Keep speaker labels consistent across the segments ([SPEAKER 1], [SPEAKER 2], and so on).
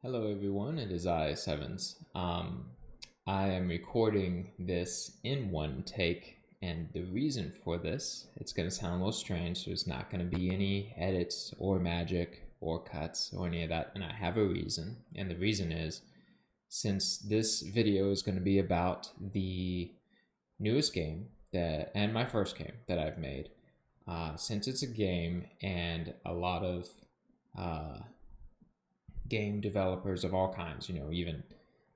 [SPEAKER 1] Hello everyone, it is I, Sevens. I am recording this in one take, and the reason for this, it's going to sound a little strange, there's not going to be any edits or magic or cuts or any of that, and I have a reason, and the reason is, since this video is going to be about the newest game, and my first game that I've made, since it's a game and a lot of game developers of all kinds, even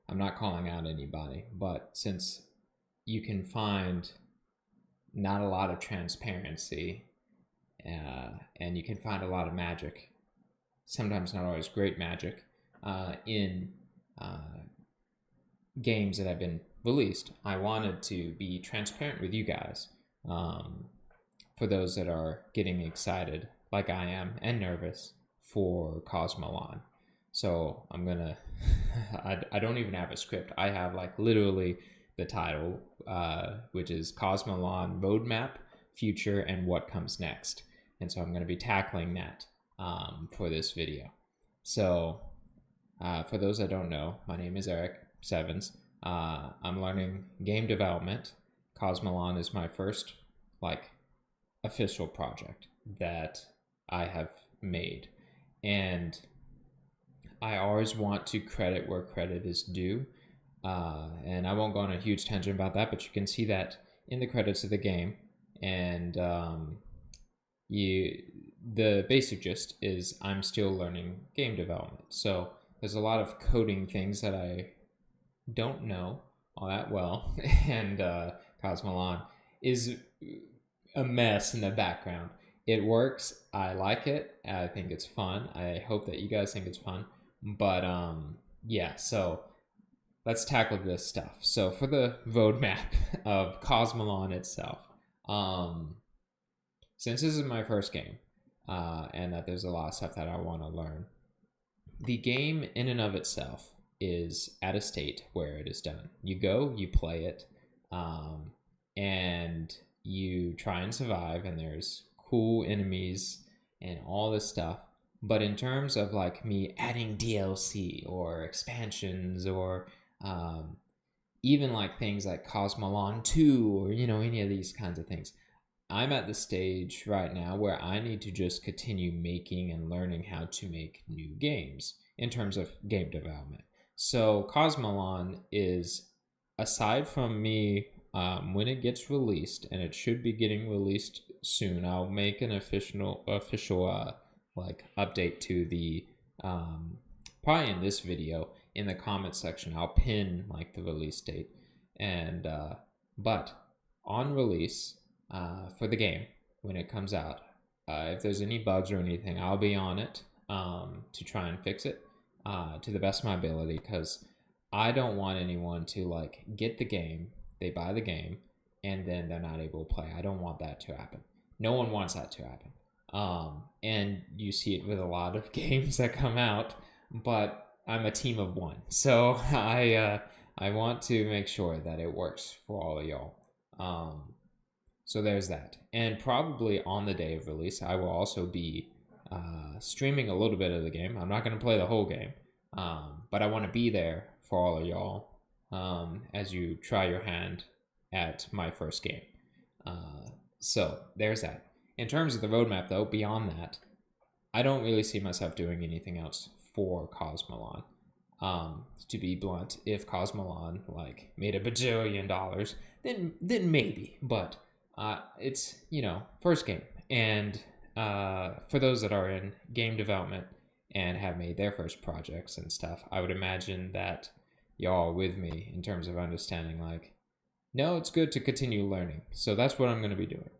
[SPEAKER 1] I'm not calling out anybody, but since you can find not a lot of transparency and you can find a lot of magic, sometimes not always great magic, in games that have been released, I wanted to be transparent with you guys, for those that are getting excited, like I am, and nervous for Cosmolon. So I'm gonna, I don't even have a script. I have like literally the title, which is Cosmolon Roadmap, Future, and What Comes Next. And so I'm gonna be tackling that for this video. So for those that don't know, my name is Erik Sevens. I'm learning game development. Cosmolon is my first like official project that I have made. And I always want to credit where credit is due. And I won't go on a huge tangent about that, but you can see that in the credits of the game. And the basic gist is I'm still learning game development. So there's a lot of coding things that I don't know all that well. And Cosmolon is a mess in the background. It works. I like it. I think it's fun. I hope that you guys think it's fun. But yeah, so let's tackle this stuff. So for the roadmap of Cosmolon itself, since this is my first game, and that there's a lot of stuff that I want to learn, the game in and of itself is at a state where it is done. You go, you play it, and you try and survive, and there's cool enemies and all this stuff. But in terms of like me adding DLC or expansions or even like things like Cosmolon 2 or any of these kinds of things, I'm at the stage right now where I need to just continue making and learning how to make new games in terms of game development. So Cosmolon is, aside from me, when it gets released, and it should be getting released soon, I'll make an official like update to the probably in this video. In the comment section I'll pin like the release date, and but on release for the game, when it comes out, if there's any bugs or anything, I'll be on it to try and fix it to the best of my ability, because I don't want anyone to like get the game, they buy the game, and then they're not able to play. I don't want that to happen. No one wants that to happen. And you see it with a lot of games that come out, but I'm a team of one, so I want to make sure that it works for all of y'all. So there's that, and probably on the day of release, I will also be streaming a little bit of the game. I'm not going to play the whole game, but I want to be there for all of y'all as you try your hand at my first game. So there's that. In terms of the roadmap, though, beyond that, I don't really see myself doing anything else for Cosmolon. To be blunt, if Cosmolon like made $1 bajillion, then maybe. But it's first game, and for those that are in game development and have made their first projects and stuff, I would imagine that y'all are with me in terms of understanding like, no, it's good to continue learning. So that's what I'm going to be doing.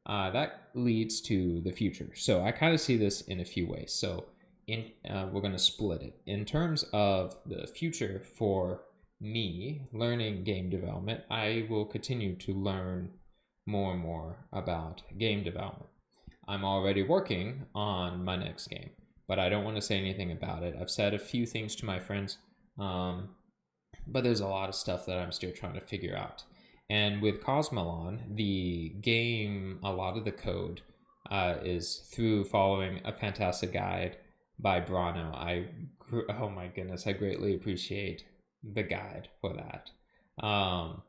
[SPEAKER 1] That leads to the future. So I kind of see this in a few ways. So we're going to split it. In terms of the future for me learning game development, I will continue to learn more and more about game development. I'm already working on my next game, but I don't want to say anything about it. I've said a few things to my friends, but there's a lot of stuff that I'm still trying to figure out. And with Cosmolon, the game, a lot of the code is through following a fantastic guide by Brano. I Oh my goodness, I greatly appreciate the guide for that. Um,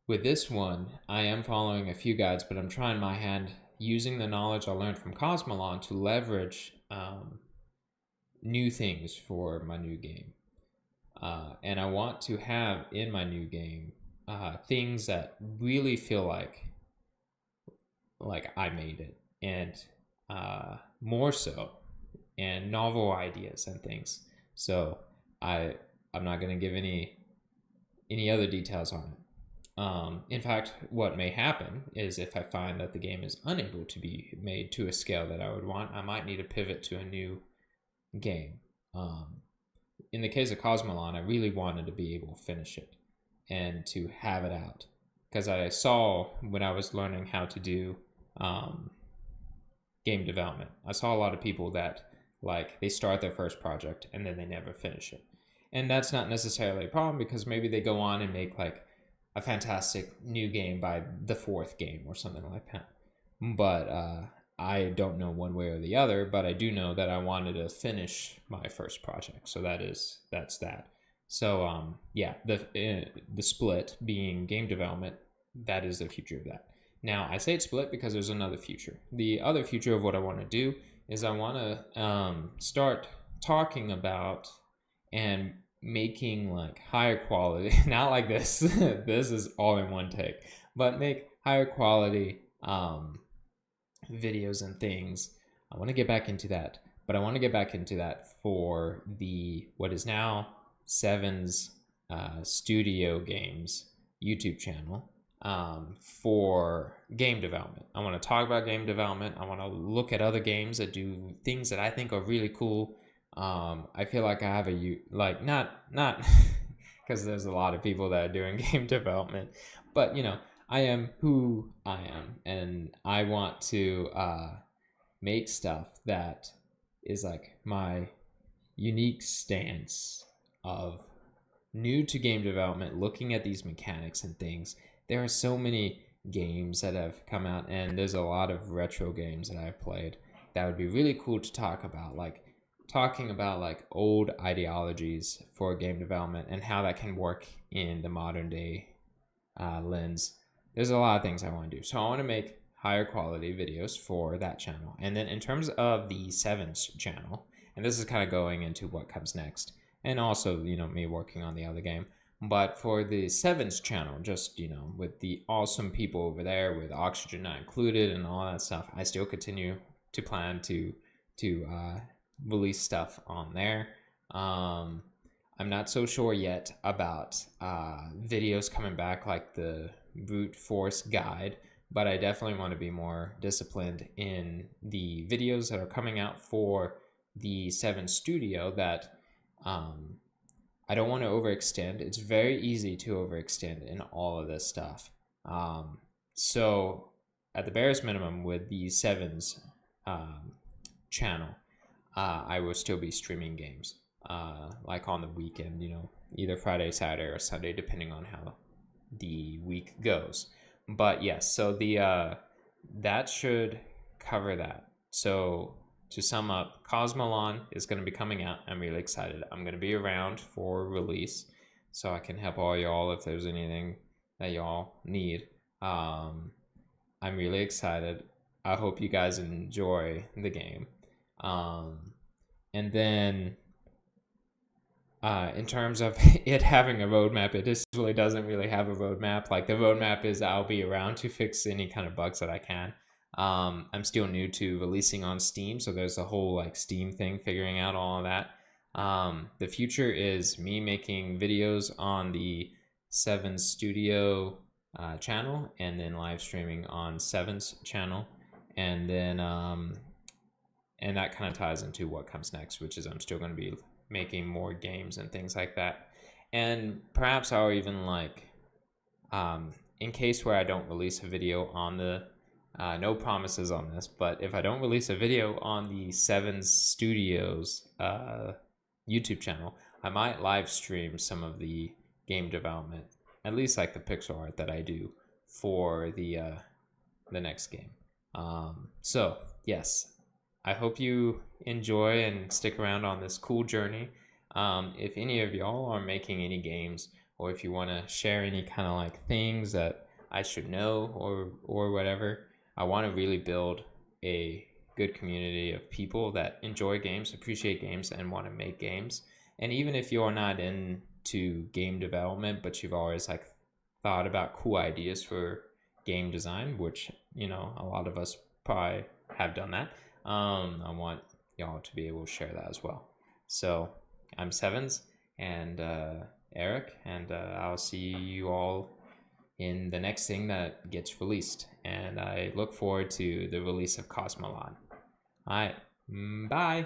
[SPEAKER 1] with this one, I am following a few guides, but I'm trying my hand using the knowledge I learned from Cosmolon to leverage new things for my new game. And I want to have in my new game things that really feel like I made it, and more so, and novel ideas and things. So I I'm not going to give any other details on it. In fact, what may happen is if I find that the game is unable to be made to a scale that I would want, I might need to pivot to a new game. In the case of Cosmolon, I really wanted to be able to finish it and to have it out, because I saw when I was learning how to do um, game development, I saw a lot of people that like they start their first project and then they never finish it. And that's not necessarily a problem, because maybe they go on and make like a fantastic new game by the fourth game or something like that. But I don't know one way or the other, but I do know that I wanted to finish my first project. So that's that. So yeah, the split being game development, that is the future of that. Now I say it's split because there's another future. The other future of what I want to do is I want to start talking about and making like higher quality, not like this. This is all in one take, but make higher quality videos and things. I want to get back into that, but I want to get back into that for the what is now Seven's Studio Games YouTube channel, for game development. I want to talk about game development. I want to look at other games that do things that I think are really cool. I feel like I have not because there's a lot of people that are doing game development, but I am who I am, and I want to make stuff that is like my unique stance of new to game development, looking at these mechanics and things. There are so many games that have come out, and there's a lot of retro games that I've played that would be really cool to talk about, like talking about like old ideologies for game development and how that can work in the modern day lens. There's a lot of things I want to do. So I want to make higher quality videos for that channel. And then in terms of the Sevens channel, and this is kind of going into what comes next, and also, me working on the other game. But for the Sevens channel, just, with the awesome people over there, with Oxygen not included and all that stuff, I still continue to plan to release stuff on there. I'm not so sure yet about videos coming back like the brute force guide, but I definitely want to be more disciplined in the videos that are coming out for the 7 Studio that I don't want to overextend. It's very easy to overextend in all of this stuff. So at the barest minimum with the 7's channel, I will still be streaming games like on the weekend, either Friday, Saturday, or Sunday, depending on how the week goes. But yes, so the that should cover that. So to sum up, Cosmolon is going to be coming out. I'm really excited. I'm going to be around for release, so I can help all y'all if there's anything that y'all need. I'm really excited. I hope you guys enjoy the game. And then in terms of it having a roadmap, it just really doesn't really have a roadmap. Like the roadmap is I'll be around to fix any kind of bugs that I can. I'm still new to releasing on Steam, so there's a whole like Steam thing, figuring out all of that. The future is me making videos on the 7 Studio channel, and then live streaming on 7's channel, and then and that kind of ties into what comes next, which is I'm still going to be making more games and things like that. And perhaps I'll even in case where I don't release a video on the no promises on this, but if I don't release a video on the 7 Studios YouTube channel, I might live stream some of the game development, at least like the pixel art that I do for the next game. So yes, I hope you enjoy and stick around on this cool journey. If any of y'all are making any games, or if you want to share any kind of like things that I should know or whatever, I want to really build a good community of people that enjoy games, appreciate games, and want to make games. And even if you're not into game development, but you've always like thought about cool ideas for game design, which a lot of us probably have done that. I want y'all to be able to share that as well. So I'm Sevens and Eric, and I'll see you all in the next thing that gets released. And I look forward to the release of Cosmolon. All right, bye.